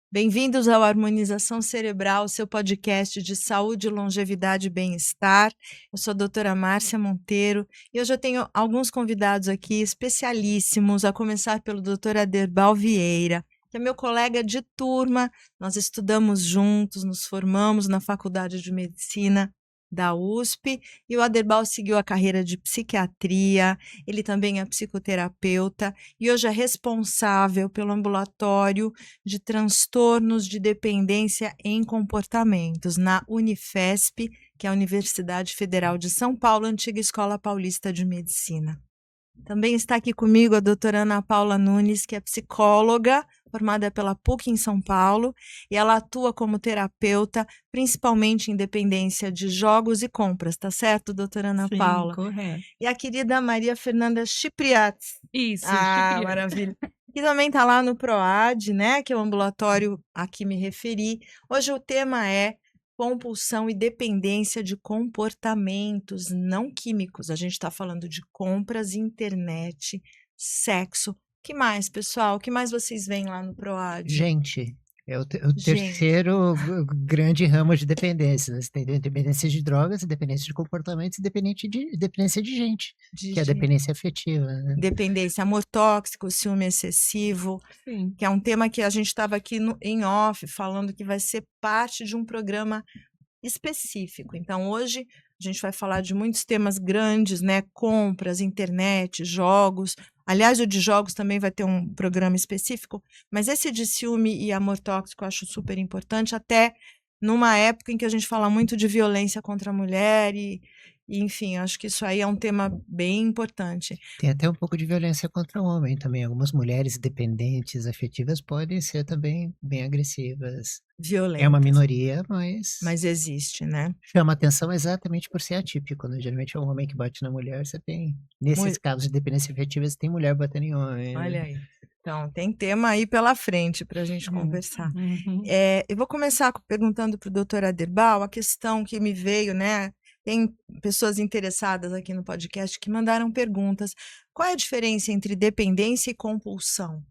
Bem-vindos ao Harmonização Cerebral, seu podcast de saúde, longevidade e bem-estar. Eu sou a doutora Márcia Monteiro e hoje eu tenho alguns convidados aqui especialíssimos, a começar pelo doutor Aderbal Vieira, que é meu colega de turma. Nós estudamos juntos, nos formamos na Faculdade de Medicina da USP e o Aderbal seguiu a carreira de psiquiatria, ele também é psicoterapeuta e hoje é responsável pelo ambulatório de transtornos de dependência em comportamentos na Unifesp, que é a Universidade Federal de São Paulo, antiga Escola Paulista de Medicina. Também está aqui comigo a doutora Ana Paula Nunes, que é psicóloga, formada pela PUC em São Paulo, e ela atua como terapeuta, principalmente em dependência de jogos e compras, tá certo, doutora Ana Sim, Paula? correto. E a querida Maria Fernanda Cipriati. Isso, Ah, Cipriano. maravilha. Que também está lá no PROAD, né, que é o ambulatório a que me referi. Hoje o tema é compulsão e dependência de comportamentos não químicos. A gente está falando de compras, internet, sexo. Que mais, pessoal? O que mais vocês veem lá no PROAD? Gente, é o Gente. terceiro grande ramo de dependência, né? Você tem dependência de drogas, dependência de comportamentos e dependência de gente, que é a dependência afetiva, né? Dependência, amor tóxico, ciúme excessivo, Sim. que é um tema que a gente estava aqui em off, falando que vai ser parte de um programa específico. Então, hoje a gente vai falar de muitos temas grandes, né? Compras, internet, jogos. Aliás, o de jogos também vai ter um programa específico, mas esse de ciúme e amor tóxico eu acho super importante, até numa época em que a gente fala muito de violência contra a mulher e enfim, acho que isso aí é um tema bem importante. Tem até um pouco de violência contra o homem também. Algumas mulheres dependentes afetivas podem ser também bem agressivas. Violentas. É uma minoria, Mas existe, né? chama atenção exatamente por ser atípico, né? Geralmente é um homem que bate na mulher, você tem, nesses casos de dependência afetiva, você tem mulher batendo em homem, né? Olha aí. Então, tem tema aí pela frente para a gente conversar. Uhum. Eu vou começar perguntando para o doutor Aderbal a questão que me veio, né? Tem pessoas interessadas aqui no podcast que mandaram perguntas. Qual é a diferença entre dependência e compulsão?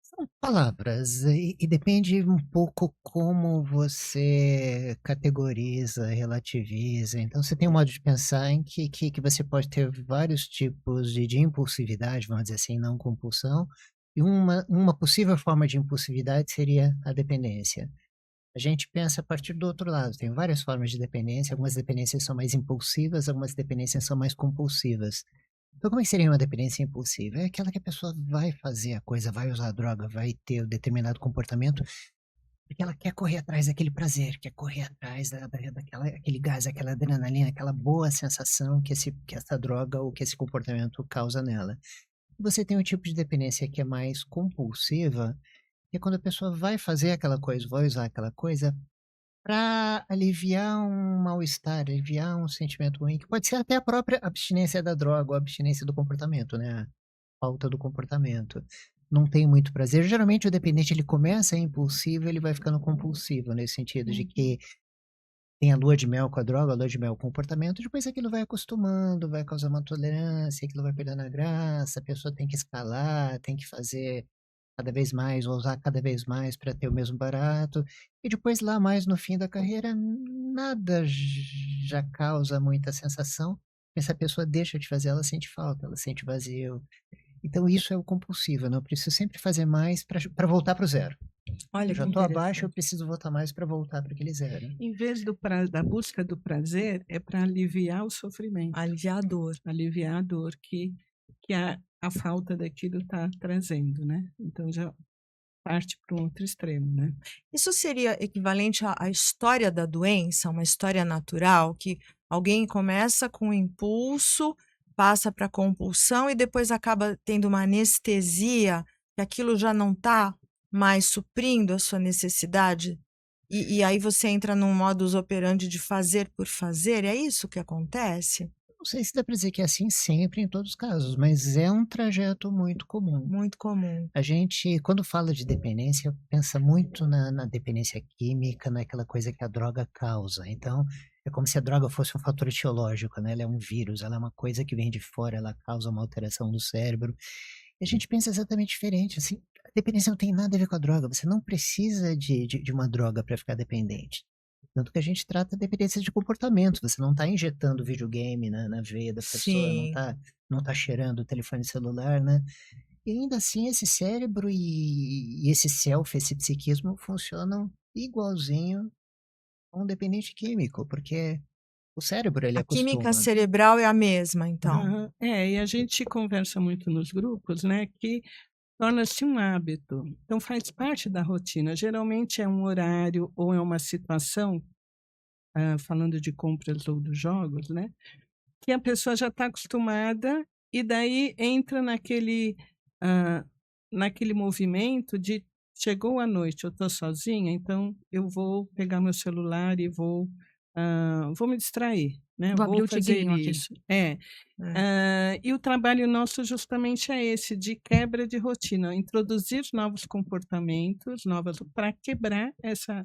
São palavras, e depende um pouco como você categoriza, relativiza. Então, você tem um modo de pensar em que você pode ter vários tipos de impulsividade, vamos dizer assim, não compulsão, e uma possível forma de impulsividade seria a dependência. A gente pensa a partir do outro lado, tem várias formas de dependência, algumas dependências são mais impulsivas, algumas dependências são mais compulsivas. Então, como é que seria uma dependência impulsiva? É aquela que a pessoa vai fazer a coisa, vai usar a droga, vai ter um determinado comportamento, porque ela quer correr atrás daquele prazer, quer correr atrás daquela, aquele gás, aquela adrenalina, aquela boa sensação que essa droga ou que esse comportamento causa nela. Você tem um tipo de dependência que é mais compulsiva, que é quando a pessoa vai fazer aquela coisa, vai usar aquela coisa para aliviar um mal-estar, aliviar um sentimento ruim, que pode ser até a própria abstinência da droga ou abstinência do comportamento, né, a falta do comportamento. Não tem muito prazer. Geralmente o dependente ele começa impulsivo, ele vai ficando compulsivo, nesse sentido de que tem a lua de mel com a droga, a lua de mel com o comportamento, depois aquilo vai acostumando, vai causar uma tolerância, aquilo vai perdendo a graça, a pessoa tem que escalar, tem que fazer cada vez mais, ou usar cada vez mais para ter o mesmo barato. E depois lá mais no fim da carreira, nada já causa muita sensação. Essa pessoa deixa de fazer, ela sente falta, ela sente vazio. Então isso é o compulsivo, né? Eu preciso sempre fazer mais para voltar para o zero. Olha Eu que já estou abaixo, eu interessante. preciso voltar mais para voltar para aquele zero. Em vez da busca do prazer, é para aliviar o sofrimento, Aliviar a dor. aliviar a dor que a falta daquilo está trazendo, né? Então já parte para um outro extremo, né? Isso seria equivalente à história da doença, uma história natural, que alguém começa com impulso, passa para compulsão e depois acaba tendo uma anestesia, que aquilo já não está mais suprindo a sua necessidade, e aí você entra num modus operandi de fazer por fazer, é isso que acontece? Não sei se dá para dizer que é assim sempre em todos os casos, mas é um trajeto muito comum. Muito comum. A gente, quando fala de dependência, pensa muito na dependência química, naquela coisa que a droga causa. Então, é como se a droga fosse um fator etiológico, né? Ela é um vírus, ela é uma coisa que vem de fora, ela causa uma alteração no cérebro. E a gente pensa exatamente diferente, assim, dependência não tem nada a ver com a droga. Você não precisa de uma droga para ficar dependente. Tanto que a gente trata dependência de comportamento. Você não está injetando videogame na veia da pessoa, Sim. não tá cheirando o telefone celular, né? E ainda assim, esse cérebro e esse self, esse psiquismo funcionam igualzinho a um dependente químico, porque o cérebro ele A química acostuma. cerebral é a mesma, então. Aham. E a gente conversa muito nos grupos, né, que torna-se um hábito. Então faz parte da rotina. Geralmente é um horário ou é uma situação, falando de compras ou dos jogos, né, que a pessoa já está acostumada e daí entra hã, naquele movimento de chegou a noite, eu estou sozinha, então eu vou pegar meu celular e vou me distrair, né, Vou abrir vou o fazer tigrinho aqui. isso. É. É. E o trabalho nosso justamente é esse, de quebra de rotina, introduzir novos comportamentos, novas para quebrar essa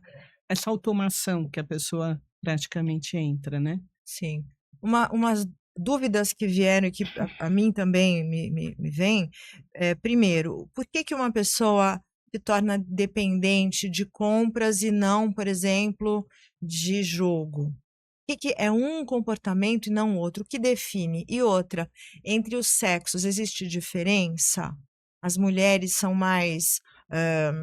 automação que a pessoa praticamente entra, né. Sim. Umas dúvidas que vieram e que a mim também me vêm, primeiro, por que que uma pessoa se torna dependente de compras e não, por exemplo, de jogo? Que é um comportamento e não outro? O que define? E outra, entre os sexos existe diferença? As mulheres são mais, hã,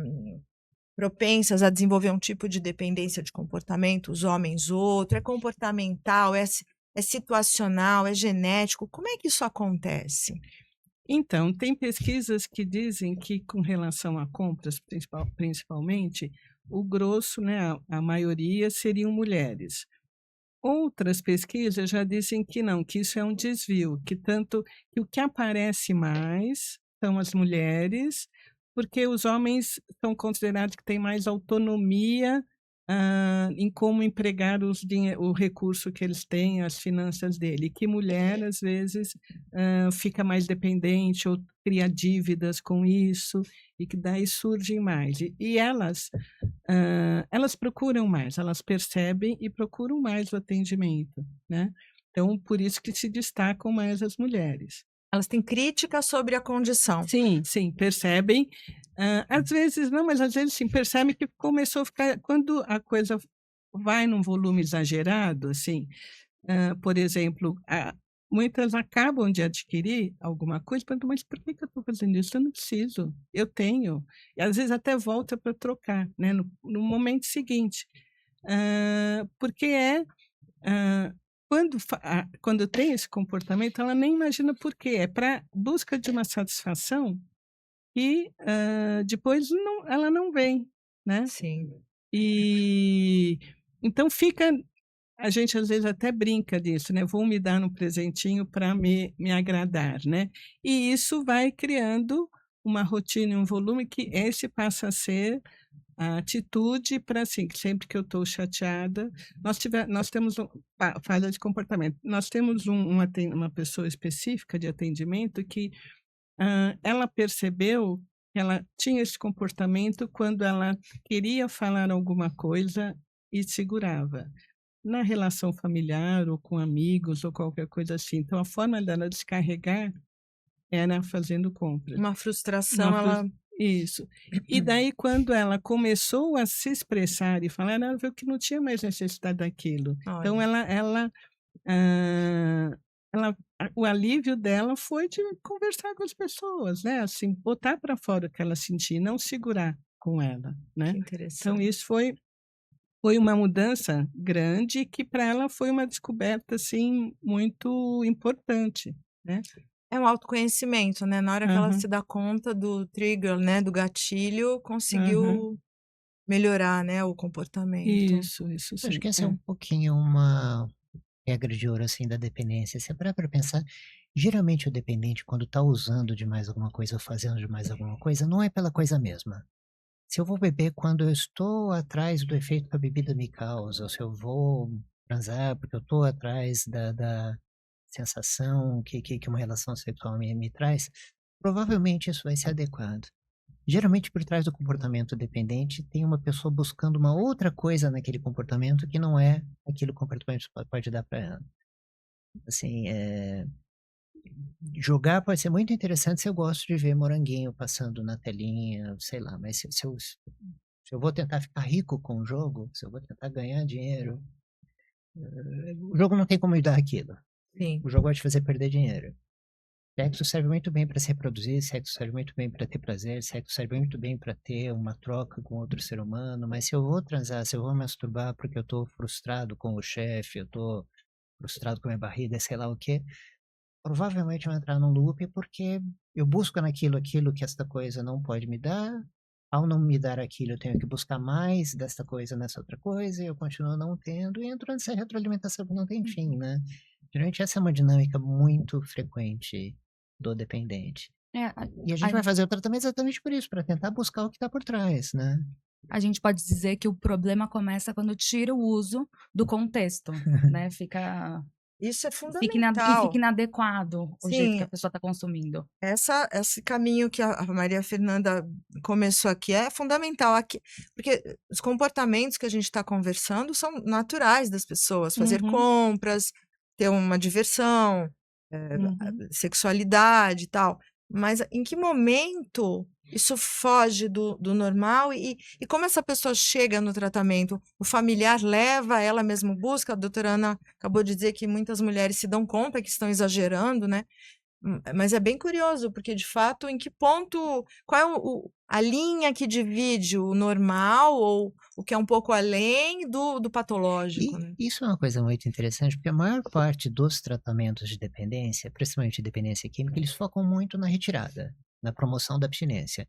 propensas a desenvolver um tipo de dependência de comportamento, os homens outro, é comportamental, é situacional, é genético, como é que isso acontece? Então, tem pesquisas que dizem que com relação a compras, principalmente, o grosso, né, a maioria seriam mulheres. Outras pesquisas já dizem que não, que isso é um desvio, que o que aparece mais são as mulheres, porque os homens são considerados que têm mais autonomia, em como empregar o recurso que eles têm, as finanças dele, e que mulher, às vezes, fica mais dependente ou cria dívidas com isso, e que daí surgem mais. E elas procuram mais, elas percebem e procuram mais o atendimento, né. Então, por isso que se destacam mais as mulheres. Elas têm críticas sobre a condição. Sim, sim, percebem, às vezes não, mas às vezes sim, percebem que começou a ficar quando a coisa vai num volume exagerado, assim, por exemplo, muitas acabam de adquirir alguma coisa, perguntam: "Mas por que que eu estou fazendo isso? Eu não preciso, eu tenho". E às vezes até volta para trocar, né, no momento seguinte. Porque hã, quando tem esse comportamento, ela nem imagina por quê, é para busca de uma satisfação e, depois ela não vem, né. Sim. E então a gente às vezes até brinca disso, né, vou me dar um presentinho para me agradar, né. E isso vai criando uma rotina e um volume que esse passa a ser a atitude para, assim, que sempre que eu estou chateada, nós temos falha de comportamento. Nós temos uma pessoa específica de atendimento que, ela percebeu que ela tinha esse comportamento quando ela queria falar alguma coisa e segurava. Na relação familiar ou com amigos ou qualquer coisa assim. Então a forma dela descarregar era fazendo compras. Uma Uma frustração, frus ela Isso. E daí quando ela começou a se expressar e falar, ela viu que não tinha mais necessidade daquilo. Então olha, hã, o alívio dela foi de conversar com as pessoas, né, assim, botar para fora o que ela sentia e não segurar com ela, né. que Então interessante. isso foi uma mudança grande que para ela foi uma descoberta, assim, muito importante, né. É um autoconhecimento, né, na hora que ela se Aham, dá conta do trigger, né, do gatilho, aham. conseguiu melhorar, né, o comportamento. Isso Eu acho sim. que essa é É. um pouquinho uma regra de ouro, assim, da dependência. Se você parar pra pensar, geralmente o dependente, quando tá usando demais alguma coisa ou fazendo demais alguma coisa, não é pela coisa mesma. Se eu vou beber quando eu estou atrás do efeito que a bebida me causa, ou se eu vou transar porque eu estou atrás da sensação que uma relação sexual me traz, provavelmente isso vai ser adequado. Geralmente, por trás do comportamento dependente, tem uma pessoa buscando uma outra coisa naquele comportamento que não é aquilo que o comportamento pode dar para ela. Assim, jogar pode ser muito interessante se eu gosto de ver moranguinho passando na telinha, sei lá, mas se eu vou tentar ficar rico com o jogo, se eu vou tentar ganhar dinheiro, o jogo não tem como me dar aquilo. Sim. O jogo vai te fazer perder dinheiro. Sexo serve muito bem para se reproduzir, sexo serve muito bem para ter prazer, sexo serve muito bem para ter uma troca com outro ser humano, mas se eu vou transar, se eu vou masturbar porque eu tô frustrado com o chefe, eu tô frustrado com a minha barriga, sei lá o quê, provavelmente eu vou entrar num loop porque eu busco naquilo aquilo que esta coisa não pode me dar. Ao não me dar aquilo, eu tenho que buscar mais desta coisa nessa outra coisa, e eu continuo não tendo, e entro nessa retroalimentação que não tem fim, né? Geralmente essa é uma dinâmica muito frequente do dependente. E a gente vai fazer o tratamento exatamente por isso, para tentar buscar o que está por trás, né? A gente pode dizer que o problema começa quando tira o uso do contexto, né? Isso é Fica fundamental. inadequado o jeito Sim. que a pessoa está consumindo. Esse caminho que a Maria Fernanda começou aqui é fundamental, porque os comportamentos que a gente está conversando são naturais das pessoas, fazer Uhum. compras, ter uma diversão, sexualidade e tal. Mas em que momento isso foge do normal e como essa pessoa chega no tratamento? O familiar leva, ela mesma busca? A doutora Ana acabou de dizer que muitas mulheres se dão conta que estão exagerando, né? Mas é bem curioso, porque de fato, em que ponto, qual é a linha que divide o normal ou o que é um pouco além do patológico, né? E isso é uma coisa muito interessante, porque a maior parte dos tratamentos de dependência, principalmente de dependência química, eles focam muito na retirada, na promoção da abstinência.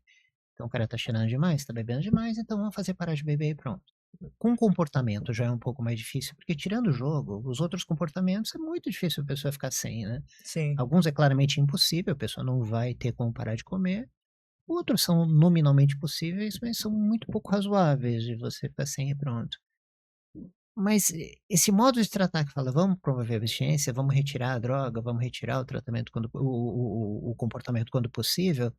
Então o cara tá cheirando demais, tá bebendo demais, então vamos fazer parar de beber e pronto. Com comportamento já é um pouco mais difícil, porque tirando o jogo, os outros comportamentos é muito difícil a pessoa ficar sem, né? Sim. Alguns é claramente impossível, a pessoa não vai ter como parar de comer. Outros são nominalmente possíveis, mas são muito pouco razoáveis de você ficar sem e pronto. Mas esse modo de tratar que fala, vamos promover a abstinência, vamos retirar a droga, vamos retirar o tratamento, o comportamento quando possível,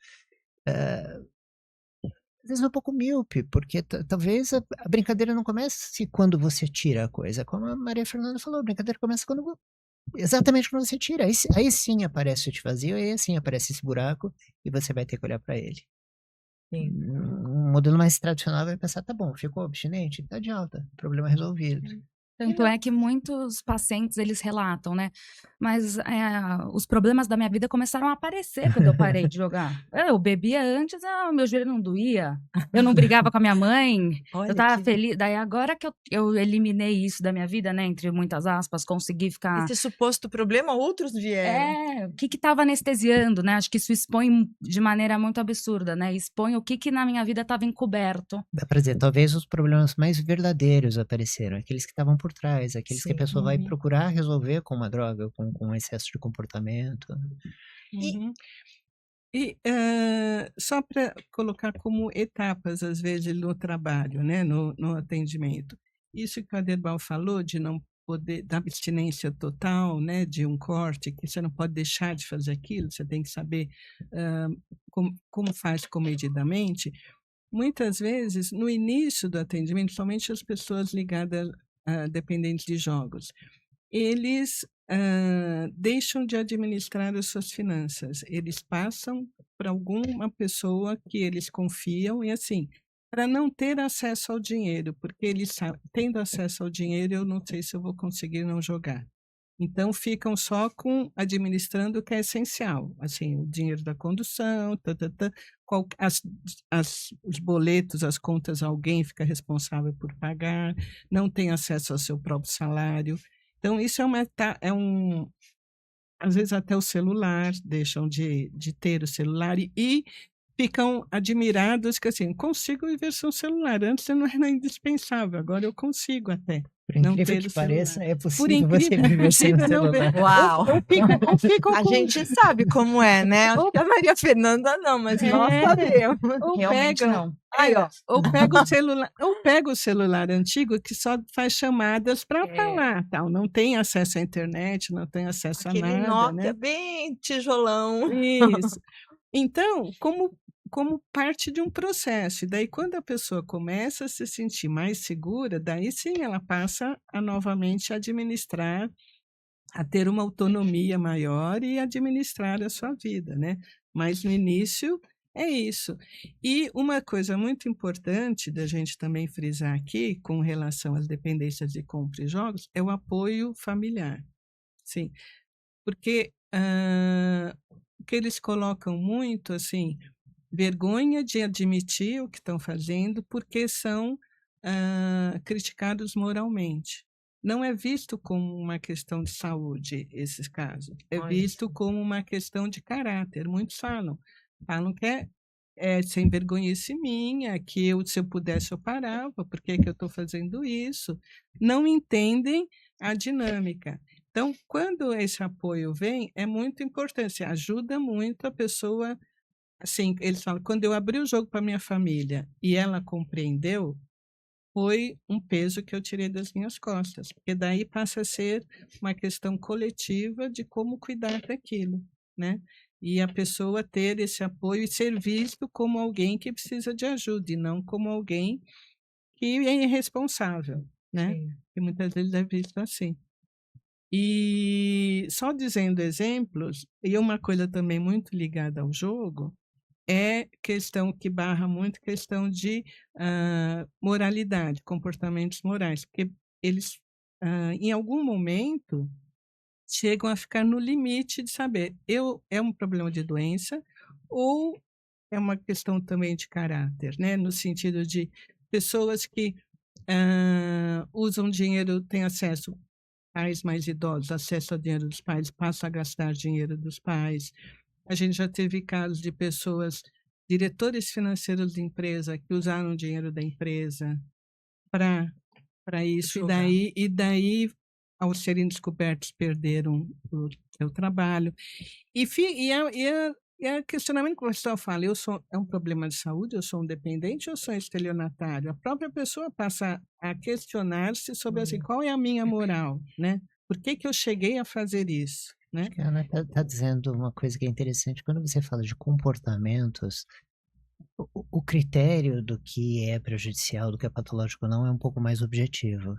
às vezes é um pouco míope, porque talvez a brincadeira não comece quando você tira a coisa. Como a Maria Fernanda falou, a brincadeira começa exatamente quando você tira. Aí sim aparece o te vazio, aí sim aparece esse buraco e você vai ter que olhar para ele. Sim. Um modelo mais tradicional vai pensar, tá bom, ficou abstinente? Tá de alta, problema resolvido. Tanto é que muitos pacientes, eles relatam, né? Mas os problemas da minha vida começaram a aparecer quando eu parei de jogar. Eu bebia antes, meu joelho não doía. Eu não brigava com a minha mãe. Olha Eu tava que- feliz. Daí agora que eu eliminei isso da minha vida, né? Entre muitas aspas, consegui ficar... Esse suposto problema, outros vieram. o que tava anestesiando, né? Acho que isso expõe de maneira muito absurda, né? Expõe o que na minha vida estava encoberto. Dá pra dizer, talvez os problemas mais verdadeiros apareceram, aqueles que estavam por trás, aqueles que a Sim. pessoa vai procurar resolver com uma droga, com excesso de comportamento. Uhum. E só para colocar como etapas, às vezes, no trabalho, né, no atendimento. Isso que o Aderbal falou, de não poder, da abstinência total, né, de um corte, que você não pode deixar de fazer aquilo, você tem que saber como faz comedidamente. Muitas vezes, no início do atendimento, somente as pessoas ligadas a dependentes de jogos, eles deixam de administrar as suas finanças. Eles passam para alguma pessoa que eles confiam e assim, para não ter acesso ao dinheiro, porque eles sabem, tendo acesso ao dinheiro, eu não sei se eu vou conseguir não jogar. Então, ficam só administrando o que é essencial, assim, o dinheiro da condução, os boletos, as contas, alguém fica responsável por pagar, não tem acesso ao seu próprio salário. Então, isso às vezes até o celular, deixam de ter o celular e ficam admirados que, assim, consigo viver sem o celular. Antes não era indispensável, agora eu consigo até. Por não incrível ter que o celular. pareça, é Por possível você incrível, viver sem o não ver. celular. Uau! Ou ficam A com- gente sabe como é, né? Acho que a Maria Fernanda não, mas nós sabemos. ou Realmente pega, não. Aí, ó. ou pega o celular antigo que só faz chamadas para falar, tal. Não tem acesso à internet, não tem acesso Aquele a nada, Nokia né? bem tijolão. Isso. Então, como parte de um processo. E daí, quando a pessoa começa a se sentir mais segura, daí sim ela passa a novamente administrar a ter uma autonomia maior e administrar a sua vida, né? Mas no início é isso. E uma coisa muito importante da gente também frisar aqui, com relação às dependências de compra e jogos, é o apoio familiar. Sim, porque o que eles colocam muito, assim, vergonha de admitir o que estão fazendo porque são criticados moralmente. Não é visto como uma questão de saúde, esses casos. É Olha visto só. como uma questão de caráter. Muitos falam que é sem vergonhice minha, que se eu pudesse eu parava, por que que eu estou fazendo isso? Não entendem a dinâmica. Então, quando esse apoio vem, é muito importante, ajuda muito a pessoa, assim, eles falam, quando eu abri o jogo para minha família e ela compreendeu, foi um peso que eu tirei das minhas costas, porque daí passa a ser uma questão coletiva de como cuidar daquilo, né? E a pessoa ter esse apoio e ser visto como alguém que precisa de ajuda, e não como alguém que é irresponsável, né? Sim. Que muitas vezes é visto assim. E só dizendo exemplos, e uma coisa também muito ligada ao jogo, é questão que barra muito questão de moralidade, comportamentos morais, porque eles, em algum momento, chegam a ficar no limite de saber, é um problema de doença ou é uma questão também de caráter, né? No sentido de pessoas que usam dinheiro, têm acesso, pais mais idosos, acesso ao dinheiro dos pais, passam a gastar dinheiro dos pais. A gente já teve casos de pessoas, diretores financeiros de empresa, que usaram o dinheiro da empresa para isso, Jogar. e daí, ao serem descobertos, perderam o seu trabalho. E é questionamento que o pessoal fala, é um problema de saúde, eu sou um dependente ou sou um estelionatário? A própria pessoa passa a questionar-se sobre assim, qual é a minha moral, né? Por que que eu cheguei a fazer isso, né? Acho que a Ana está dizendo uma coisa que é interessante. Quando você fala de comportamentos, o critério do que é prejudicial, do que é patológico ou não, é um pouco mais objetivo.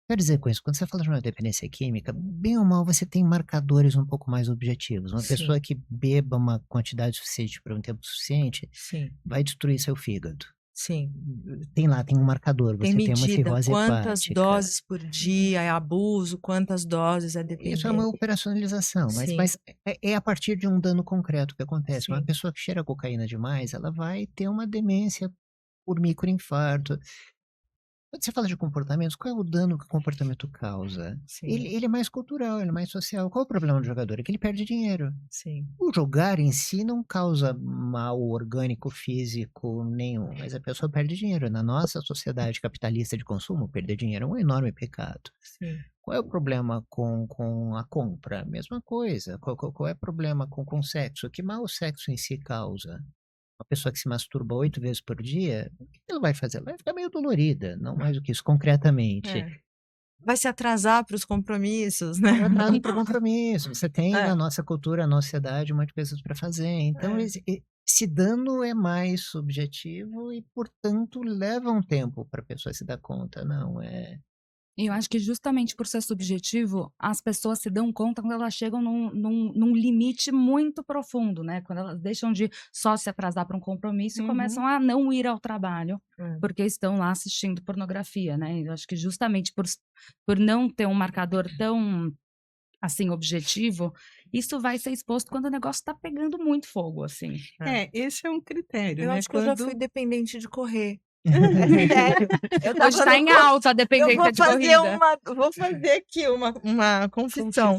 Quero dizer com isso, quando você fala de uma dependência química, bem ou mal você tem marcadores um pouco mais objetivos. Uma Sim. pessoa que beba uma quantidade suficiente por um tempo suficiente Sim. vai destruir seu fígado. Sim. Tem um marcador, Tem você tem uma medida, cirrose quantas hepática. doses por dia é abuso, quantas doses é Isso é uma dependente. operacionalização, Sim. mas é a partir de um dano concreto que acontece. Uma Sim. pessoa que cheira cocaína demais, ela vai ter uma demência por microinfarto. Quando você fala de comportamentos, qual é o dano que o comportamento causa? Sim. Ele é mais cultural, ele é mais social. Qual é o problema do jogador? É que ele perde dinheiro. Sim. O jogar em si não causa mal orgânico, físico nenhum, mas a pessoa perde dinheiro. Na nossa sociedade capitalista de consumo, perder dinheiro é um enorme pecado. Sim. Qual é o problema com a compra? Mesma coisa. Qual é o problema com o sexo? Que mal o sexo em si causa? Uma pessoa que se masturba 8 vezes por dia, o que ela vai fazer? Ela vai ficar meio dolorida, não mais do que isso, concretamente. É. Vai se atrasar para os compromissos, né? Atraso para o compromisso. Você tem É. na nossa cultura, na nossa sociedade, muitas coisas para fazer. Então, É. esse dano é mais subjetivo e, portanto, leva um tempo para a pessoa se dar conta. Não, E eu acho que justamente por ser subjetivo, as pessoas se dão conta quando elas chegam num limite muito profundo, né? Quando elas deixam de só se atrasar para um compromisso e começam a não ir ao trabalho, porque estão lá assistindo pornografia, né? Eu acho que justamente por não ter um marcador tão, assim, objetivo, isso vai ser exposto quando o negócio está pegando muito fogo, assim. Esse é um critério, Eu né? acho que eu já fui dependente de correr. é. Sério. Eu Hoje está tava em no alta a Eu dependência de corrida. vou fazer aqui uma confissão.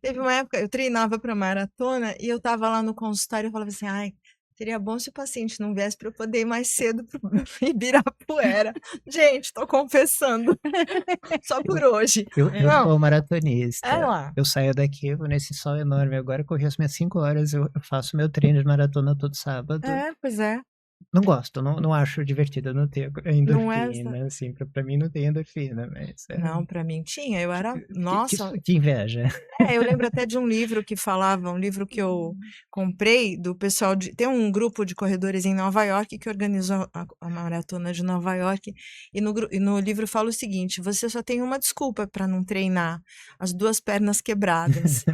Teve uma época, eu treinava para maratona e eu tava lá no consultório e eu falava assim, ai, seria bom se o paciente não viesse para eu poder ir mais cedo pro Ibirapuera. Gente, tô confessando. Só por hoje. Eu Não, sou maratonista. é lá. Eu saio daqui, eu vou nesse sol enorme. Agora eu corri as minhas 5 horas, eu faço meu treino de maratona todo sábado. Pois é. Não gosto, não acho divertido, eu não tenho Não é essa... endorfina, assim, pra mim não tem endorfina, mas Não, para mim tinha. Eu era, nossa, que inveja. eu lembro até de um livro que falava, um livro que eu comprei do pessoal tem um grupo de corredores em Nova York que organizou a maratona de Nova York, e no livro fala o seguinte: você só tem uma desculpa para não treinar, as duas pernas quebradas.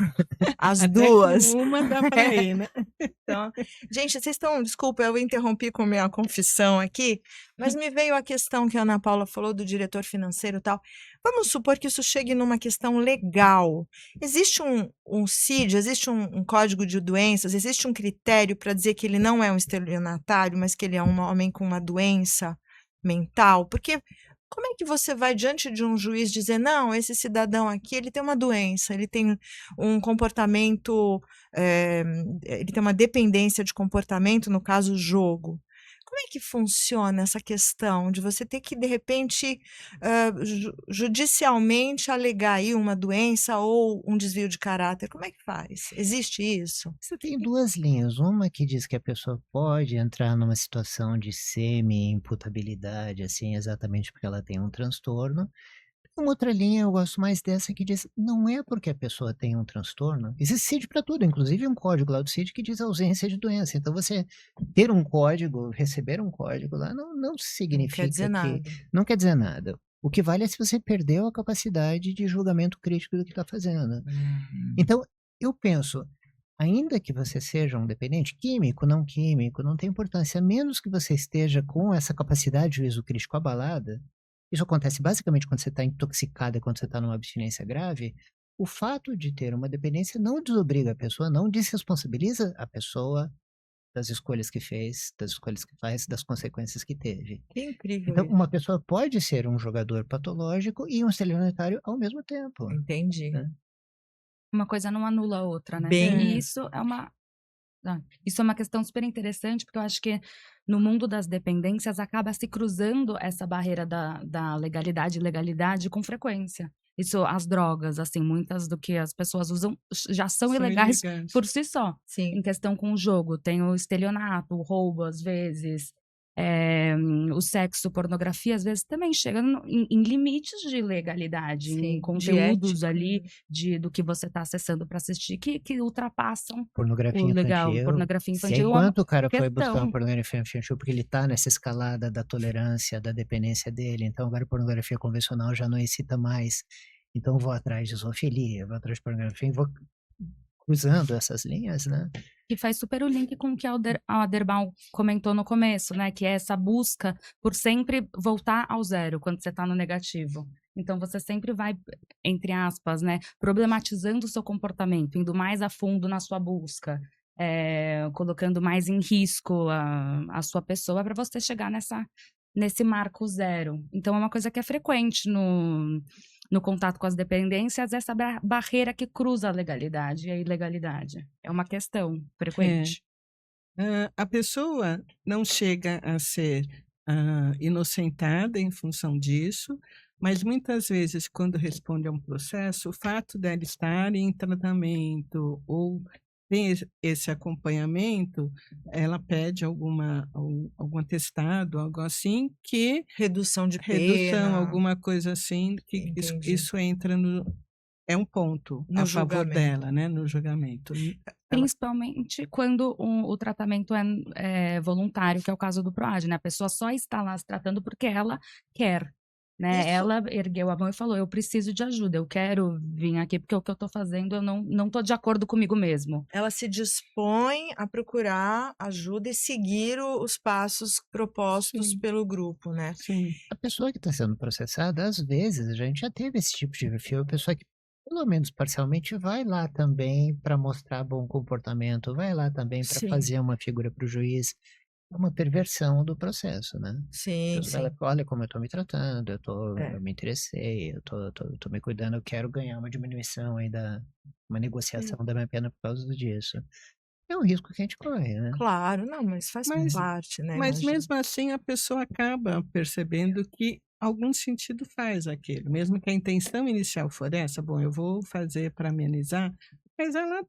As Até duas. com uma dá para ir, né? Então, gente, vocês estão, desculpa, eu interrompi com a minha confissão aqui, mas me veio a questão que a Ana Paula falou do diretor financeiro e tal. Vamos supor que isso chegue numa questão legal. Existe um CID, existe um código de doenças, existe um critério para dizer que ele não é um estelionatário, mas que ele é um homem com uma doença mental? Porque como é que você vai diante de um juiz dizer, não, esse cidadão aqui, ele tem uma doença, ele tem um comportamento, ele tem uma dependência de comportamento, no caso, jogo. Como é que funciona essa questão de você ter que, de repente, judicialmente alegar aí uma doença ou um desvio de caráter? Como é que faz? Existe isso? Você tem duas linhas, uma que diz que a pessoa pode entrar numa situação de semi-imputabilidade, assim, exatamente porque ela tem um transtorno. Uma outra linha, eu gosto mais dessa, que diz, não é porque a pessoa tem um transtorno, existe CID para tudo, inclusive um código lá do CID que diz ausência de doença. Então, você ter um código, receber um código lá, não significa dizer nada. não quer dizer nada. O que vale é se você perdeu a capacidade de julgamento crítico do que está fazendo. Então, eu penso, ainda que você seja um dependente, químico, não tem importância, a menos que você esteja com essa capacidade de juízo crítico abalada. Isso acontece basicamente quando você está intoxicado e quando você está numa abstinência grave. O fato de ter uma dependência não desobriga a pessoa, não desresponsabiliza a pessoa das escolhas que fez, das escolhas que faz, das consequências que teve. Que incrível. Então, uma pessoa pode ser um jogador patológico e um estelionatário ao mesmo tempo. Entendi. Né? Uma coisa não anula a outra, né? Bem... E isso é uma questão super interessante, porque eu acho que no mundo das dependências acaba se cruzando essa barreira da legalidade e ilegalidade com frequência. Isso, as drogas, assim, muitas do que as pessoas usam já são ilegais por si só. Sim. Em questão com o jogo, tem o estelionato, o roubo, às vezes, o sexo, pornografia, às vezes também chega em limites de legalidade, Sim, em conteúdos de ali do que você está acessando para assistir que ultrapassam pornografia o legal. infantil. Pornografia Se infantil. enquanto o cara foi questão. buscar uma pornografia infantil porque ele está nessa escalada da tolerância, da dependência dele, então agora a pornografia convencional já não excita mais. Então vou atrás de zoofilia, vou atrás de pornografia, vou cruzando essas linhas, né? Que faz super o link com o que a Aderbaum comentou no começo, né? Que é essa busca por sempre voltar ao zero quando você está no negativo. Então, você sempre vai, entre aspas, né? Problematizando o seu comportamento, indo mais a fundo na sua busca, colocando mais em risco a sua pessoa para você chegar nesse marco zero. Então, é uma coisa que é frequente no contato com as dependências, essa barreira que cruza a legalidade e a ilegalidade. É uma questão frequente. A pessoa não chega a ser inocentada em função disso, mas muitas vezes, quando responde a um processo, o fato dela estar em tratamento ou ter esse acompanhamento, ela pede algum atestado, algo assim, que... Redução de pena. Alguma coisa assim, que isso entra é um ponto a favor dela, né, no julgamento. Principalmente quando o tratamento é voluntário, que é o caso do PROAD, né? A pessoa só está lá se tratando porque ela quer. Né? Ela ergueu a mão e falou, eu preciso de ajuda, eu quero vir aqui porque o que eu estou fazendo eu não estou de acordo comigo mesmo. Ela se dispõe a procurar ajuda e seguir os passos propostos pelo grupo, né? Sim. A pessoa que está sendo processada, às vezes, a gente já teve esse tipo de perfil, a pessoa que, pelo menos parcialmente, vai lá também para mostrar bom comportamento, vai lá também para fazer uma figura para o juiz. É uma perversão do processo, né? Sim, ela, olha como eu estou me tratando, eu me interessei, eu tô me cuidando, eu quero ganhar uma diminuição aí uma negociação da minha pena por causa disso. É um risco que a gente corre, né? Claro, não, mas faz parte, né? Mas mesmo assim a pessoa acaba percebendo que algum sentido faz aquilo, mesmo que a intenção inicial for essa, bom, eu vou fazer para amenizar, mas ela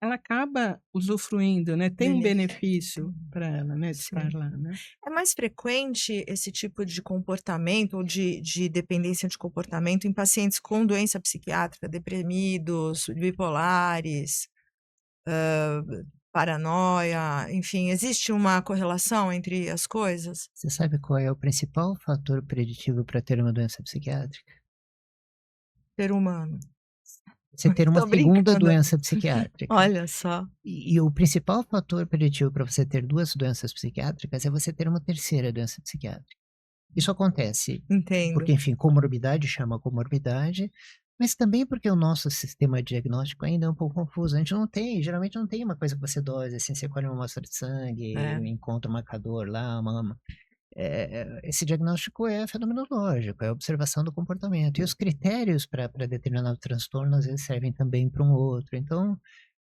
ela acaba usufruindo, né? Tem um Benefício. benefício para ela, né, de Sim. estar lá, né? É mais frequente esse tipo de comportamento ou de dependência de comportamento em pacientes com doença psiquiátrica, deprimidos, bipolares, paranoia, enfim, existe uma correlação entre as coisas? Você sabe qual é o principal fator preditivo para ter uma doença psiquiátrica? Ser humano. Você ter uma Tô segunda brincando. doença psiquiátrica. Olha só. E o principal fator preditivo para você ter 2 doenças psiquiátricas é você ter uma terceira doença psiquiátrica. Isso acontece Entendo. porque, enfim, comorbidade chama comorbidade, mas também porque o nosso sistema diagnóstico ainda é um pouco confuso. A gente não tem, geralmente não tem uma coisa que você dose, assim, você colhe uma amostra de sangue, É. encontra um marcador lá, esse diagnóstico é fenomenológico, é observação do comportamento. E os critérios para determinado transtorno, às vezes, servem também para um outro. Então,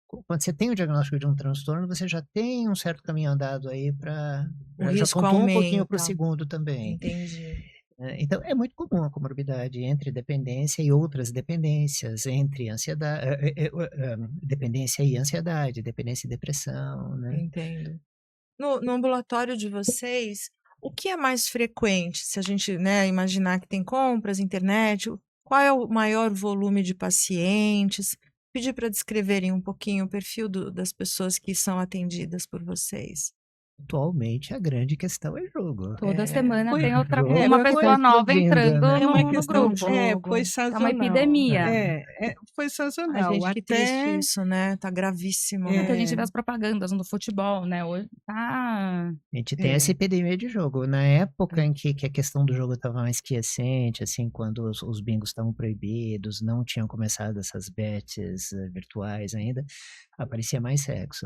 quando você tem o diagnóstico de um transtorno, você já tem um certo caminho andado aí para. O Já risco contou um pouquinho para o aumenta. segundo também. Entendi. Então, é muito comum a comorbidade entre dependência e outras dependências, entre dependência e ansiedade, dependência e depressão, né? Entendo. No ambulatório de vocês, o que é mais frequente? Se a gente, né, imaginar que tem compras, internet, qual é o maior volume de pacientes? Pedir para descreverem um pouquinho o perfil das pessoas que são atendidas por vocês. Atualmente, a grande questão é jogo. Toda É. semana Foi- tem outra, jogo uma tá pessoa nova explodindo, entrando né? É uma no questão, grupo. jogo. foi É uma sazonal. epidemia. Foi Ai, sazonal. gente, que triste Até isso, né? Tá gravíssimo, É que a né? gente vê as propagandas no futebol, né? Hoje tá. A gente tem É. essa epidemia de jogo. Na época em que a questão do jogo estava mais quiescente, assim, quando os bingos estavam proibidos, não tinham começado essas bets virtuais ainda, aparecia mais sexo.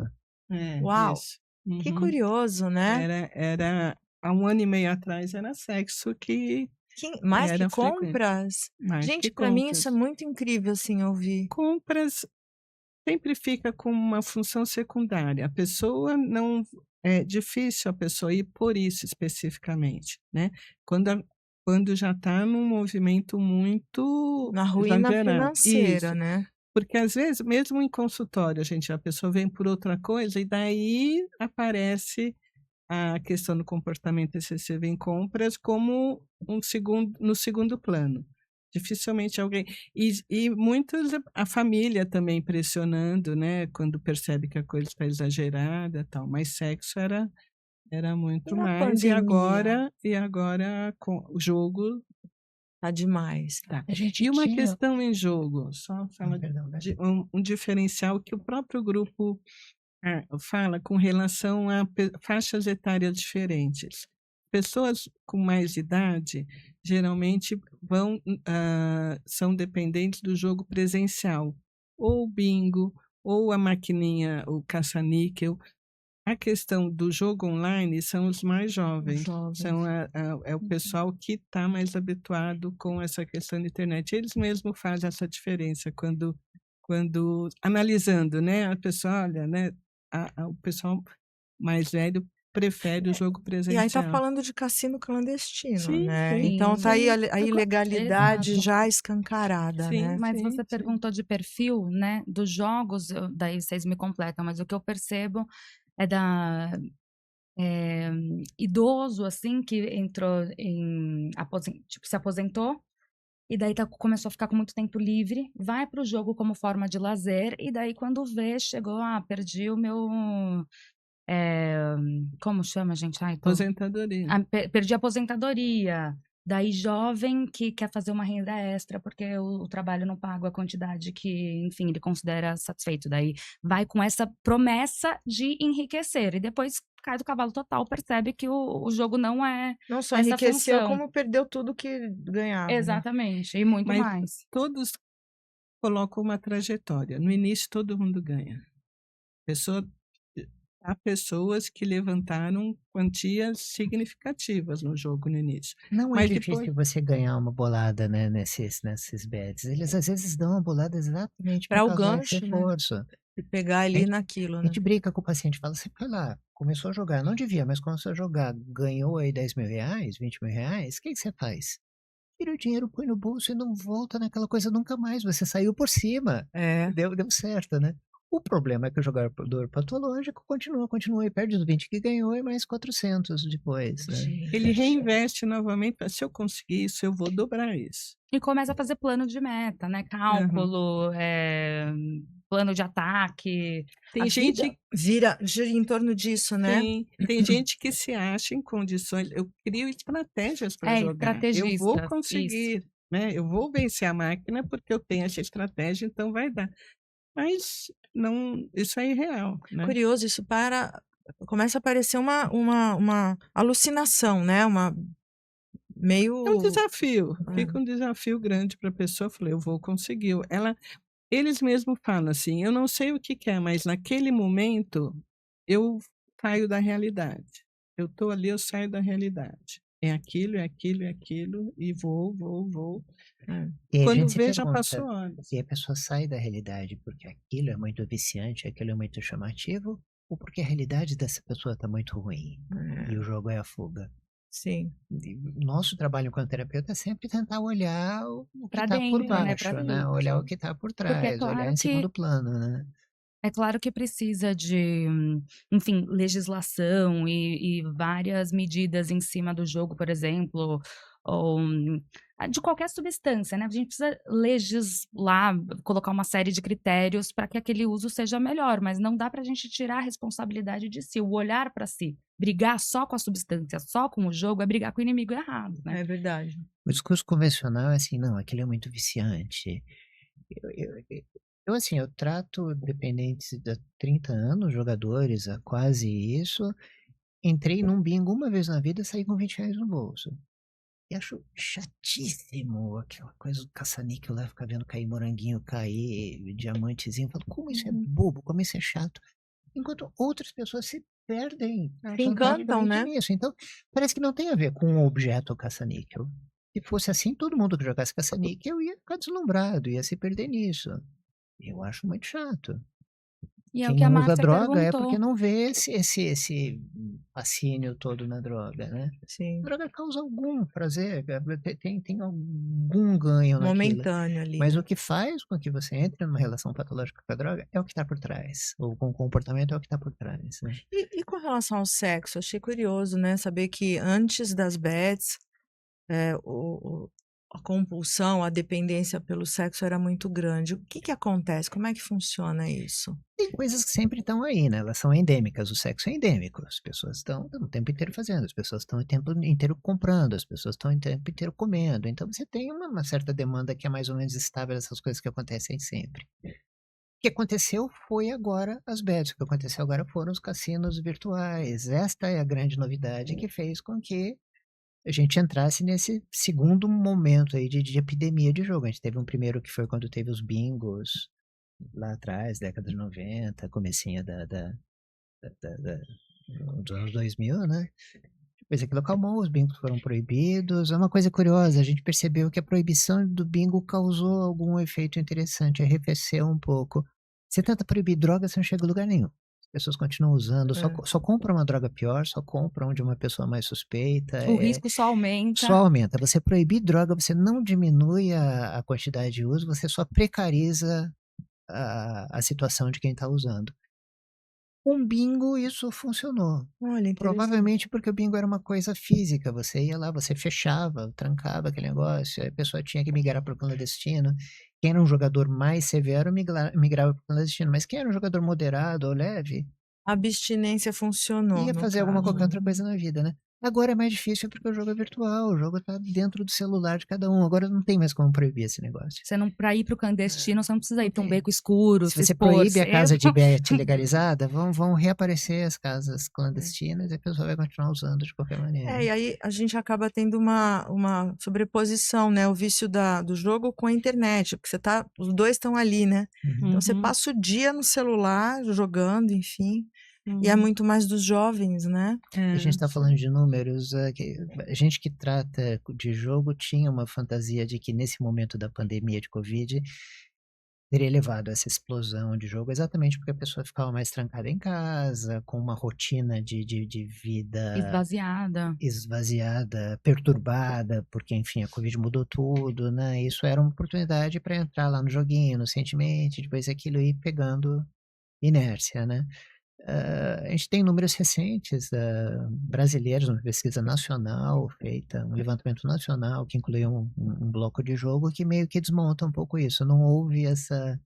Uau, isso. que Uhum. curioso, né? Era há 1 ano e meio atrás era sexo que Mais que era frequente. compras? Mais Gente, que para mim compras. isso é muito incrível, assim, ouvir. Compras sempre fica com uma função secundária. A pessoa não é difícil a pessoa ir por isso especificamente, né? Quando já está num movimento muito Na ruína exagerado. financeira, Isso. né? Porque às vezes, mesmo em consultório, a pessoa vem por outra coisa e daí aparece a questão do comportamento excessivo em compras como no segundo plano. Dificilmente alguém. E muitos, a família também pressionando, né? Quando percebe que a coisa está exagerada e tal. Mas sexo era muito E na mais. pandemia? E agora com o jogo. Tá demais. Tá. A gente E uma tinha. questão em jogo, só falar Perdão, né? de um diferencial que o próprio grupo fala com relação a faixas etárias diferentes. Pessoas com mais idade geralmente são dependentes do jogo presencial, ou bingo, ou a maquininha, o caça-níquel. A questão do jogo online são os mais jovens. São é o pessoal que está mais habituado com essa questão da internet. Eles mesmos fazem essa diferença quando analisando, né? A pessoa, olha, né? O pessoal mais velho prefere o jogo E aí tá presencial. falando de cassino clandestino, Sim, né? sim, Então tá aí sim. a ilegalidade Exato. já escancarada, Sim, né? Mas sim, você sim. perguntou de perfil, né? Dos jogos, daí vocês me completam, mas o que eu percebo é idoso, assim, que entrou tipo, se aposentou, e daí começou a ficar com muito tempo livre, vai para o jogo como forma de lazer, e daí quando vê, chegou, perdi o meu... como chama, gente? Aposentadoria. Perdi a aposentadoria. Daí jovem que quer fazer uma renda extra porque o trabalho não paga a quantidade que, enfim, ele considera satisfeito. Daí vai com essa promessa de enriquecer. E depois cai do cavalo total, percebe que o jogo não é Não só essa enriqueceu, função. como perdeu tudo que ganhava. Né? Exatamente, e muito Mas mais. todos colocam uma trajetória. No início, todo mundo ganha. Há pessoas que levantaram quantias significativas no jogo no início. Não é Mas difícil você ganhar uma bolada, né, nesses bets. Eles às vezes dão uma bolada exatamente Pra por o causa gancho, desse né? reforço. E pegar ali naquilo, A né? gente brinca com o paciente, fala, você foi lá, começou a jogar, não devia, mas começou a jogar, ganhou aí 10 mil reais, 20 mil reais, o que você faz? Tira o dinheiro, põe no bolso e não volta naquela coisa nunca mais, você saiu por cima. É. Deu certo, né? O problema é que o jogador patológico continua e perde os 20 que ganhou e mais 400 depois, né? Ele reinveste novamente, fala, se eu conseguir isso, eu vou dobrar isso. E começa a fazer plano de meta, né? Uhum. Cálculo, plano de ataque. Tem A gente, vida gira em torno disso, né? tem gente que se acha em condições, eu crio estratégias para jogar, eu vou Estrategista, isso. conseguir, né? Eu vou vencer a máquina porque eu tenho essa estratégia, então vai dar. Mas não, isso é irreal, né? Curioso, isso começa a parecer uma alucinação, né? É um desafio, É. fica um desafio grande para a pessoa. Eu falei, eu vou conseguir. Eles mesmos falam assim, eu não sei o que é, mas naquele momento eu saio da realidade. Eu estou ali, eu saio da realidade. É aquilo, e vou. É. E aí a Quando gente se vê, já pergunta, passou horas. se a pessoa sai da realidade porque aquilo é muito viciante, aquilo é muito chamativo, ou porque a realidade dessa pessoa está muito ruim e o jogo é a fuga. Sim. E nosso trabalho enquanto terapeuta é sempre tentar olhar o que Pra está por dentro, né? baixo, né? Olhar o que está por Porque é trás, olhar claro em que segundo plano, né? É claro que precisa de, enfim, legislação e várias medidas em cima do jogo, por exemplo, ou de qualquer substância, né? A gente precisa legislar, colocar uma série de critérios para que aquele uso seja melhor, mas não dá para a gente tirar a responsabilidade de si, o olhar para si. Brigar só com a substância, só com o jogo, é brigar com o inimigo errado, né? É verdade. O discurso convencional é assim, não, aquilo é muito viciante. Assim, eu trato dependentes de 30 anos, jogadores, há quase isso. Entrei num bingo uma vez na vida e saí com R$ 20 no bolso. E acho chatíssimo aquela coisa do caça-níquel lá, ficar vendo cair moranguinho, cair diamantezinho. Falo, como isso é bobo, como isso é chato. Enquanto outras pessoas se perdem Se encantam, fantásticamente né? nisso. Então, parece que não tem a ver com o objeto caça-níquel. Se fosse assim, todo mundo que jogasse caça-níquel ia ficar deslumbrado, ia se perder nisso. Eu acho muito chato. E é o Quem que a não usa Márcia droga é perguntou. porque não vê esse fascínio todo na droga, né? Sim. A droga causa algum prazer, tem algum ganho naquilo. Momentâneo ali. Mas o que faz com que você entre numa relação patológica com a droga é o que está por trás. Ou com o comportamento é o que está por trás, né? E com relação ao sexo, achei curioso, né? Saber que antes das bets, a compulsão, a dependência pelo sexo era muito grande. O que acontece? Como é que funciona isso? Tem coisas que sempre estão aí, né? Elas são endêmicas. O sexo é endêmico. As pessoas estão o tempo inteiro fazendo, as pessoas estão o tempo inteiro comprando, as pessoas estão o tempo inteiro comendo. Então você tem uma certa demanda que é mais ou menos estável, essas coisas que acontecem sempre. O que aconteceu foi agora as bets. O que aconteceu agora foram os cassinos virtuais. Esta é a grande novidade que fez com que a gente entrasse nesse segundo momento aí de epidemia de jogo. A gente teve um primeiro que foi quando teve os bingos lá atrás, década de 90, comecinho dos anos 2000, né? Depois aquilo acalmou, os bingos foram proibidos. É uma coisa curiosa, a gente percebeu que a proibição do bingo causou algum efeito interessante, arrefeceu um pouco. Você tenta proibir droga, você não chega a lugar nenhum. As pessoas continuam usando, só compram uma droga pior, só compram de uma pessoa mais suspeita. O risco só aumenta. Só aumenta. Você proibir droga, você não diminui a quantidade de uso, você só precariza a situação de quem está usando. Com bingo, isso funcionou. Olha, interessante. Provavelmente porque o bingo era uma coisa física. Você ia lá, você fechava, trancava aquele negócio, a pessoa tinha que migrar para o clandestino. Quem era um jogador mais severo migrava para o clandestino, mas quem era um jogador moderado ou leve, A abstinência funcionou. ia no fazer caso. qualquer outra coisa na vida, né? Agora é mais difícil porque o jogo é virtual, o jogo tá dentro do celular de cada um. Agora não tem mais como proibir esse negócio. Para ir para o clandestino, você não precisa ir para um tem. beco escuro, Se você expor, proíbe a casa de bet legalizada, vão reaparecer as casas clandestinas e a pessoa vai continuar usando de qualquer maneira. E aí a gente acaba tendo uma sobreposição, né? O vício do jogo com a internet, porque os dois estão ali, né? Então você passa o dia no celular jogando, enfim. E é muito mais dos jovens, né? A gente está falando de números. A gente que trata de jogo tinha uma fantasia de que nesse momento da pandemia de Covid teria levado a essa explosão de jogo exatamente porque a pessoa ficava mais trancada em casa, com uma rotina de vida esvaziada, perturbada, porque, enfim, a Covid mudou tudo, né? Isso era uma oportunidade para entrar lá no joguinho, no Sentiment, depois aquilo ir pegando inércia, né? A gente tem números recentes brasileiros, uma pesquisa nacional feita, um levantamento nacional que incluiu um bloco de jogo que meio que desmonta um pouco isso. Não houve essa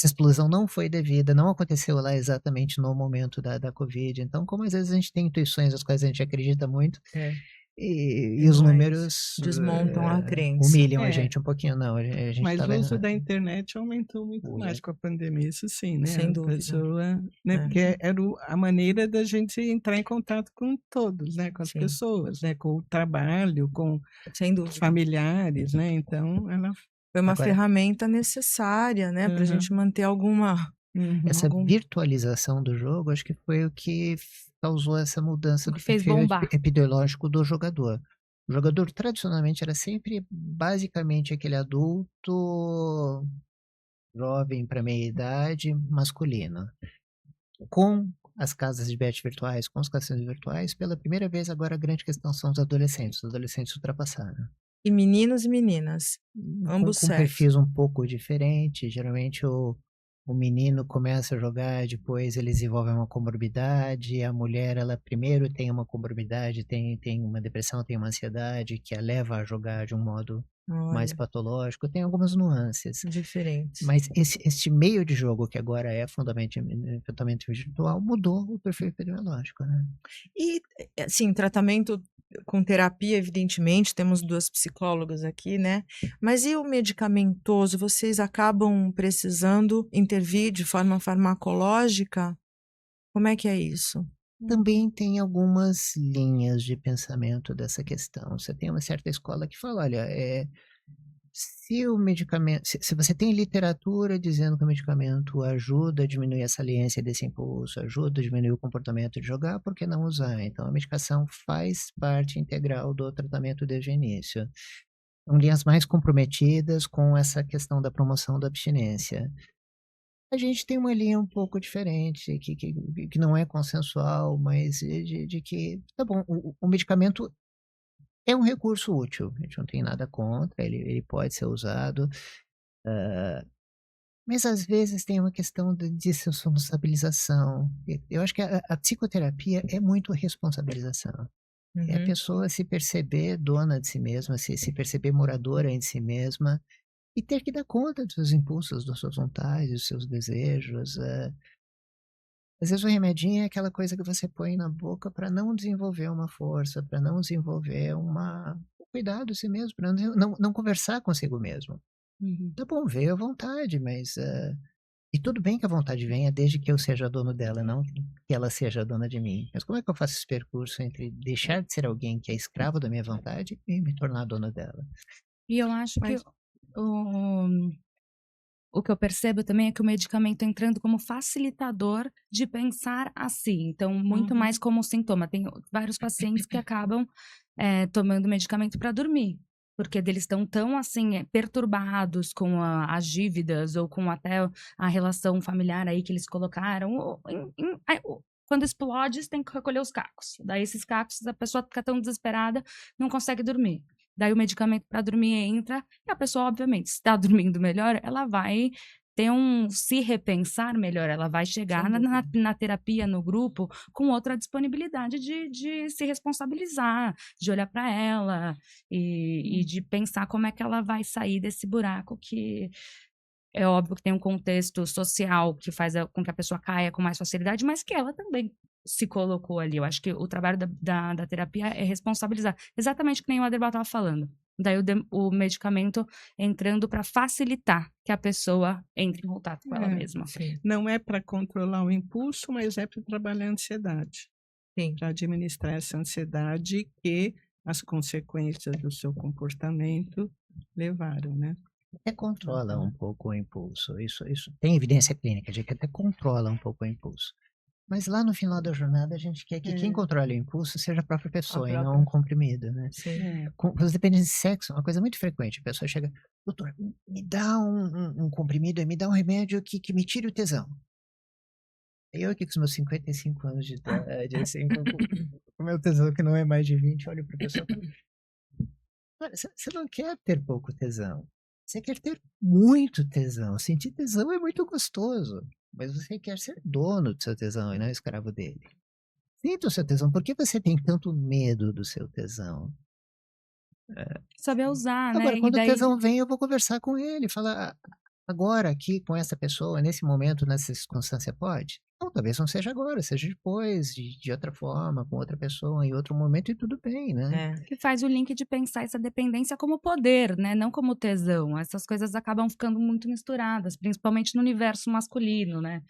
explosão, não foi devida, não aconteceu lá exatamente no momento da Covid. Então, como às vezes a gente tem intuições as quais a gente acredita muito, É, e os não é isso. números Desmontam a crença. humilham a É. gente um pouquinho, não. A gente Mas o estava uso da internet aumentou muito Uso. mais com a pandemia, isso sim, né? Sem A dúvida. pessoa, né? É. Porque era a maneira da gente entrar em contato com todos, né? Com as Sim. pessoas, né? Com o trabalho, com Sem os dúvida. familiares, né? Então, ela... Foi uma Agora- ferramenta necessária, né? Para a Uhum. gente manter alguma... Uhum. essa algum- virtualização do jogo, acho que foi o que causou essa mudança O do que fez perfil bombar. epidemiológico do jogador. O jogador tradicionalmente era sempre basicamente aquele adulto jovem para meia idade masculino. Com as casas de bet virtuais, com os cassinos virtuais, pela primeira vez agora a grande questão são os adolescentes. Os adolescentes ultrapassaram. E meninos e meninas, ambos Com sexos. perfis um pouco diferentes. Geralmente o menino começa a jogar, depois ele desenvolve uma comorbidade. A mulher, ela primeiro tem uma comorbidade, tem uma depressão, tem uma ansiedade que a leva a jogar de um modo mais Olha, patológico. Tem algumas nuances. diferentes. Mas este meio de jogo, que agora é fundamentalmente virtual, mudou o perfil epidemiológico, né? E, assim, tratamento com terapia, evidentemente, temos 2 psicólogas aqui, né? Mas e o medicamentoso? Vocês acabam precisando intervir de forma farmacológica? Como é que é isso? Também tem algumas linhas de pensamento dessa questão. Você tem uma certa escola que fala, olha, se o medicamento, se você tem literatura dizendo que o medicamento ajuda a diminuir a saliência desse impulso, ajuda a diminuir o comportamento de jogar, por que não usar? Então, a medicação faz parte integral do tratamento desde o início. São linhas mais comprometidas com essa questão da promoção da abstinência. A gente tem uma linha um pouco diferente, que não é consensual, mas de que, tá bom, o medicamento é um recurso útil, a gente não tem nada contra, ele pode ser usado, mas às vezes tem uma questão de desresponsabilização. Eu acho que a psicoterapia é muito responsabilização. É a Uhum. pessoa se perceber dona de si mesma, se perceber moradora de si mesma e ter que dar conta dos seus impulsos, das suas vontades, dos seus desejos. Às vezes o remedinho é aquela coisa que você põe na boca para não desenvolver uma força, para não desenvolver um cuidado de si mesmo, para não conversar consigo mesmo. Uhum. Tá bom, veio à vontade, mas... e tudo bem que a vontade venha desde que eu seja dono dela, não que ela seja dona de mim. Mas como é que eu faço esse percurso entre deixar de ser alguém que é escravo da minha vontade e me tornar dona dela? E eu acho que Mas- o que eu percebo também é que o medicamento entrando como facilitador de pensar assim. Então, muito Uhum. mais como sintoma. Tem vários pacientes que acabam tomando medicamento para dormir. Porque eles estão tão, assim, perturbados com as dívidas ou com até a relação familiar aí que eles colocaram. Quando explode, você tem que recolher os cacos. Daí, esses cacos, a pessoa fica tão desesperada, não consegue dormir. Daí o medicamento para dormir entra, e a pessoa, obviamente, se está dormindo melhor, ela vai ter se repensar melhor, ela vai chegar Sem na terapia, no grupo, com outra disponibilidade de se responsabilizar, de olhar para ela e de pensar como é que ela vai sair desse buraco que é óbvio que tem um contexto social que faz com que a pessoa caia com mais facilidade, mas que ela também se colocou ali. Eu acho que o trabalho da terapia é responsabilizar. Exatamente que nem o Aderbal estava falando. Daí o medicamento entrando para facilitar que a pessoa entre em contato com ela mesma. Sim, Não é para controlar o impulso, mas é para trabalhar a ansiedade. sim. Para administrar essa ansiedade que as consequências do seu comportamento levaram, né? Até controla um pouco o impulso. Isso tem evidência clínica de que até controla um pouco o impulso. Mas lá no final da jornada a gente quer que quem controle o impulso seja a própria pessoa e não um comprimido, né? Sim. Com os dependentes de sexo, uma coisa muito frequente. A pessoa chega, doutor, me dá um comprimido, me dá um remédio que me tire o tesão. Eu aqui com os meus 55 anos de idade, assim, com o meu tesão que não é mais de 20, olho para a pessoa e falo, "Olha, você não quer ter pouco tesão. Você quer ter muito tesão. Sentir tesão é muito gostoso. mas você quer ser dono do seu tesão e não escravo dele. Sinta o seu tesão. Por que você tem tanto medo do seu tesão? Saber usar, né? Agora, E quando o daí tesão vem, eu vou conversar com ele, falar, agora aqui com essa pessoa, nesse momento, nessa circunstância, pode? Não, talvez não seja agora, seja depois, de outra forma, com outra pessoa, em outro momento, e tudo bem, né? É. que faz o link de pensar essa dependência como poder, né? Não como tesão. Essas coisas acabam ficando muito misturadas, principalmente no universo masculino, né?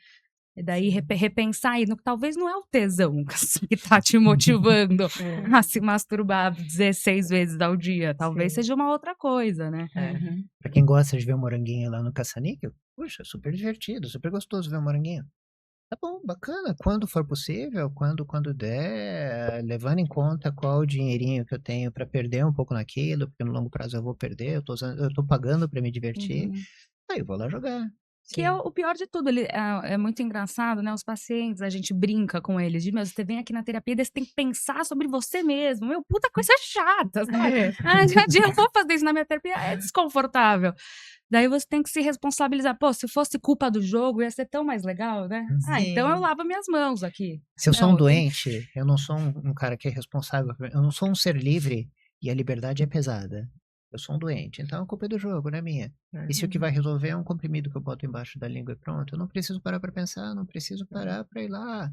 E daí repensar aí, talvez não é o tesão que tá te motivando a se masturbar 16 vezes ao dia. Talvez Sim. seja uma outra coisa, né? Uhum. Pra quem gosta de ver o moranguinho lá no caça-níquel, puxa, super divertido, super gostoso ver o moranguinho. Tá bom, bacana. Quando for possível, quando der, levando em conta qual o dinheirinho que eu tenho pra perder um pouco naquilo, porque no longo prazo eu vou perder, eu tô pagando pra me divertir, Uhum. aí eu vou lá jogar. Que é o pior de tudo, é muito engraçado, né? Os pacientes, a gente brinca com eles, de, meu, você vem aqui na terapia, daí você tem que pensar sobre você mesmo. Meu, puta coisa chata, sabe? Eu vou fazer isso na minha terapia, é desconfortável. Daí você tem que se responsabilizar. Pô, se fosse culpa do jogo, ia ser tão mais legal, né? Então eu Sim. lavo minhas mãos aqui. Se eu sou um Não, tem- doente, eu não sou um cara que é responsável, eu não sou um ser livre e a liberdade é pesada. Eu sou um doente, então a culpa é do jogo, não é minha. E se o que vai resolver é um comprimido que eu boto embaixo da língua e pronto, eu não preciso parar para pensar, não preciso parar para ir lá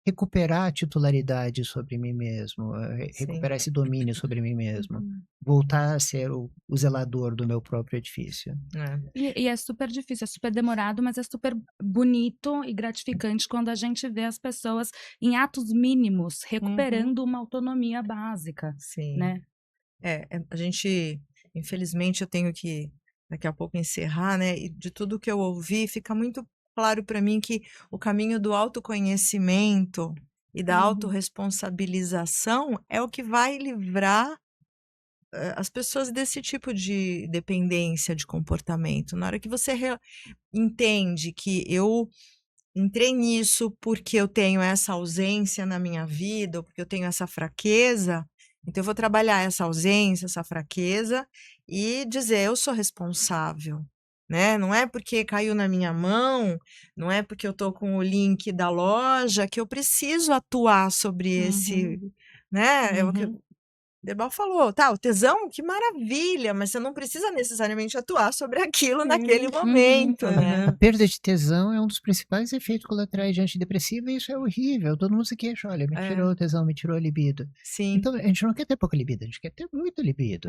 recuperar a titularidade sobre mim mesmo, recuperar esse domínio sobre mim mesmo, voltar a ser o zelador do meu próprio edifício. E é super difícil, é super demorado, mas é super bonito e gratificante quando a gente vê as pessoas em atos mínimos recuperando uma autonomia básica, Sim. né? A gente, infelizmente, eu tenho que daqui a pouco encerrar, né? E de tudo que eu ouvi, fica muito claro para mim que o caminho do autoconhecimento e da autorresponsabilização é o que vai livrar as pessoas desse tipo de dependência de comportamento. Na hora que você entende que eu entrei nisso porque eu tenho essa ausência na minha vida, ou porque eu tenho essa fraqueza, então eu vou trabalhar essa ausência, essa fraqueza e dizer eu sou responsável, né? Não é porque caiu na minha mão, não é porque eu tô com o link da loja que eu preciso atuar sobre esse, né? É o que o Debal falou, tá, o tesão, que maravilha, mas você não precisa necessariamente atuar sobre aquilo naquele momento, né? A perda de tesão é um dos principais efeitos colaterais de antidepressivo e isso é horrível. Todo mundo se queixa, olha, me tirou o tesão, me tirou a libido. Sim. Então, a gente não quer ter pouca libido, a gente quer ter muita libido.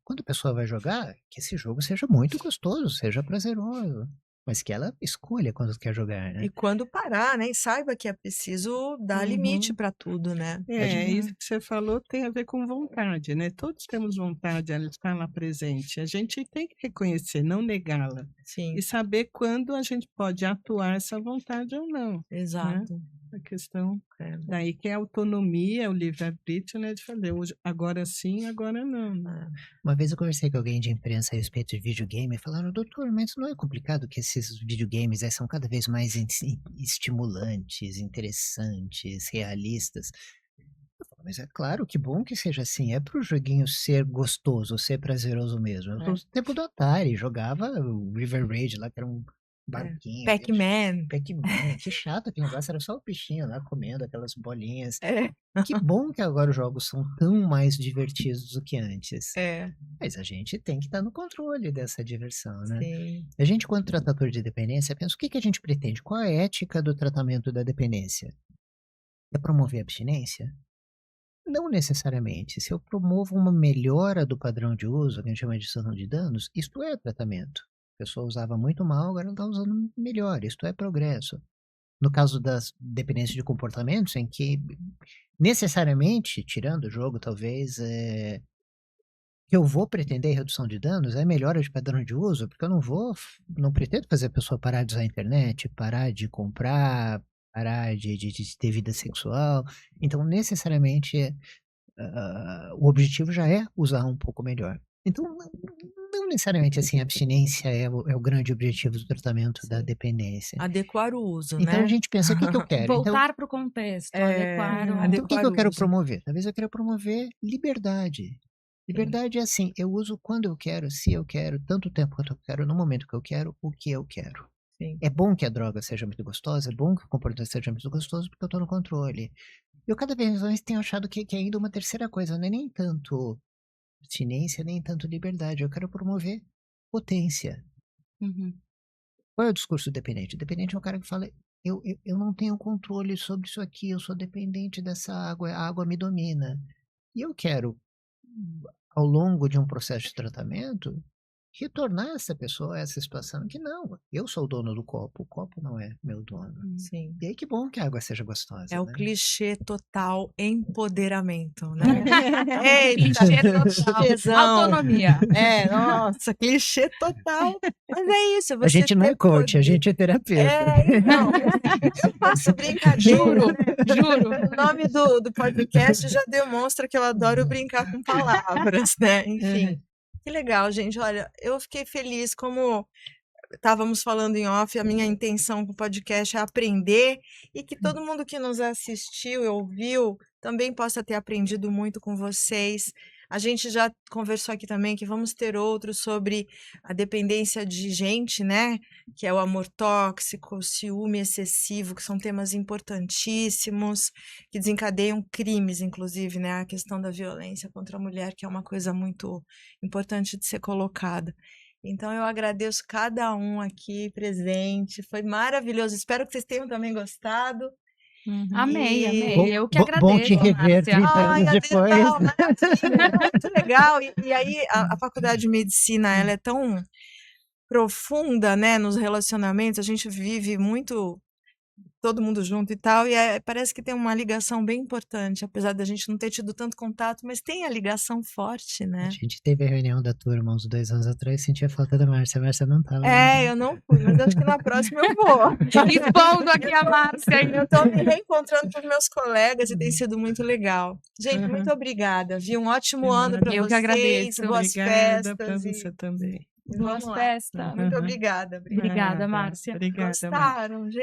Quando a pessoa vai jogar, que esse jogo seja muito gostoso, seja prazeroso, mas que ela escolha quando quer jogar, né? E quando parar, né? E saiba que é preciso dar limite para tudo, né? Isso que você falou tem a ver com vontade, né? Todos temos vontade, ela está lá presente. A gente tem que reconhecer, não negá-la. Sim, E saber quando a gente pode atuar essa vontade ou não. exato. A questão daí que é a autonomia, o livre-arbítrio, né? De fazer hoje, agora sim, agora não. Né? Uma vez eu conversei com alguém de imprensa a respeito de videogame e falaram, doutor, mas não é complicado que esses videogames são cada vez mais estimulantes, interessantes, realistas? Eu falo, mas é claro, que bom que seja assim. É pro joguinho ser gostoso, ser prazeroso mesmo. Eu tô no tempo do Atari, jogava o River Raid lá, que era um barquinho. Pac-Man. Pac-Man, que chato aquele negócio, era só o bichinho lá comendo aquelas bolinhas. É. Que bom que agora os jogos são tão mais divertidos do que antes. Mas a gente tem que estar no controle dessa diversão, né? Sim. A gente, quando tratador de dependência, pensa o que a gente pretende? Qual é a ética do tratamento da dependência? É promover a abstinência? Não necessariamente. Se eu promovo uma melhora do padrão de uso, que a gente chama de redução de danos, isto é tratamento. A pessoa usava muito mal, agora ela está usando melhor, isto é progresso. No caso das dependências de comportamentos, em que necessariamente, tirando o jogo, talvez, que eu vou pretender redução de danos é melhora de padrão de uso, porque eu não pretendo fazer a pessoa parar de usar a internet, parar de comprar, parar de ter vida sexual. Então, necessariamente, o objetivo já é usar um pouco melhor. Então, não necessariamente assim, a abstinência é o grande objetivo do tratamento da dependência. Adequar o uso, Então né? a gente pensa, o que eu quero? Voltar para o contexto, adequar o... Então o que eu quero uso. promover? Talvez eu queira promover liberdade. Liberdade é assim, eu uso quando eu quero, se eu quero, tanto tempo quanto eu quero, no momento que eu quero, o que eu quero. Sim. É bom que a droga seja muito gostosa, é bom que o comportamento seja muito gostoso, porque eu tô no controle. Eu cada vez mais tenho achado que é ainda uma terceira coisa, não é nem tanto abstinência, nem tanto liberdade. Eu quero promover potência. Uhum. Qual é o discurso dependente? O dependente é um cara que fala: eu não tenho controle sobre isso aqui, eu sou dependente dessa água, a água me domina. E eu quero, ao longo de um processo de tratamento, retornar essa pessoa a essa situação que não, eu sou o dono do copo, o copo não é meu dono. Sim. E aí que bom que a água seja gostosa, É o né? clichê total empoderamento, né? Eita, Clichê total. clichêzão. Autonomia. Nossa, clichê total. Mas é isso, A você gente não é ter coach, a poder. gente é terapeuta. Então, eu faço brincadeira. Juro, juro. O nome do podcast já demonstra que eu adoro brincar com palavras, né? Enfim, que legal, gente. Olha, eu fiquei feliz, como estávamos falando em off, a minha intenção com o podcast é aprender e que todo mundo que nos assistiu e ouviu também possa ter aprendido muito com vocês. A gente já conversou aqui também que vamos ter outros sobre a dependência de gente, né? Que é o amor tóxico, o ciúme excessivo, que são temas importantíssimos, que desencadeiam crimes, inclusive, né? A questão da violência contra a mulher, que é uma coisa muito importante de ser colocada. Então, eu agradeço cada um aqui presente, foi maravilhoso. Espero que vocês tenham também gostado. Amei, amei. Bom- Eu que bom- agradeço, bom te rever, Márcia. 30 Ai, anos depois. Adriana, maravilha, muito legal. E aí, a faculdade de medicina, ela é tão profunda, né, nos relacionamentos, a gente vive muito todo mundo junto e tal, e parece que tem uma ligação bem importante, apesar da gente não ter tido tanto contato, mas tem a ligação forte, A né? gente teve a reunião da turma uns 2 anos atrás, sentia falta da Márcia. A Márcia não tava. Eu não fui, mas acho que na próxima eu vou. Expondo aqui a Márcia. Eu estou me reencontrando com os meus colegas e tem sido muito legal. Gente, muito obrigada. Vi um ótimo ano para vocês. Eu que agradeço. Boas Obrigada para festas. você também. Vamos Boas lá. festas. Muito obrigada. Obrigada, Márcia. Obrigada, Márcia. Gostaram, gente?